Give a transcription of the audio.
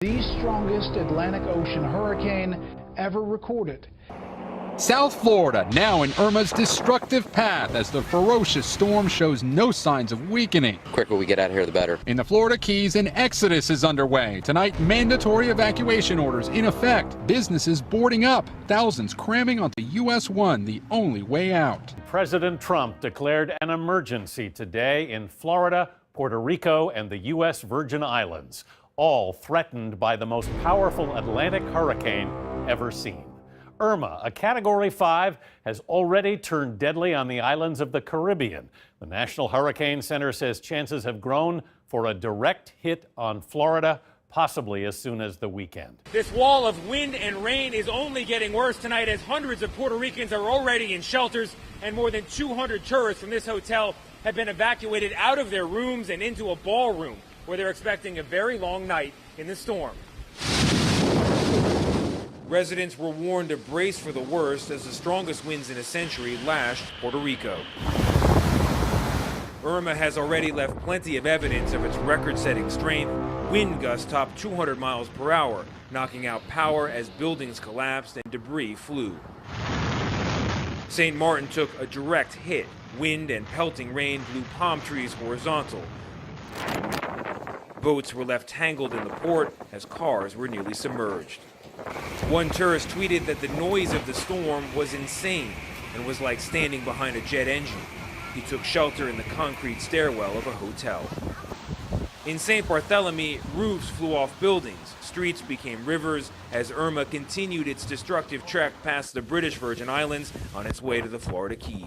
The strongest Atlantic Ocean hurricane ever recorded. South Florida now in Irma's destructive path as the ferocious storm shows no signs of weakening. The quicker we get out of here, the better. In the Florida Keys, an exodus is underway. Tonight, mandatory evacuation orders in effect. Businesses boarding up. Thousands cramming onto US 1, the only way out. President Trump declared an emergency today in Florida, Puerto Rico, and the U.S. Virgin Islands, all threatened by the most powerful Atlantic hurricane ever seen. Irma, a Category 5, has already turned deadly on the islands of the Caribbean. The National Hurricane Center says chances have grown for a direct hit on Florida, possibly as soon as the weekend. This wall of wind and rain is only getting worse tonight as hundreds of Puerto Ricans are already in shelters and more than 200 tourists from this hotel have been evacuated out of their rooms and into a ballroom where they're expecting a very long night in the storm. Residents were warned to brace for the worst as the strongest winds in a century lashed Puerto Rico. Irma has already left plenty of evidence of its record-setting strength. Wind gusts topped 200 miles per hour, knocking out power as buildings collapsed and debris flew. St. Martin took a direct hit. Wind and pelting rain blew palm trees horizontal. Boats were left tangled in the port as cars were nearly submerged. One tourist tweeted that the noise of the storm was insane and was like standing behind a jet engine. He took shelter in the concrete stairwell of a hotel. In St. Barthélemy, roofs flew off buildings, streets became rivers as Irma continued its destructive trek past the British Virgin Islands on its way to the Florida Keys.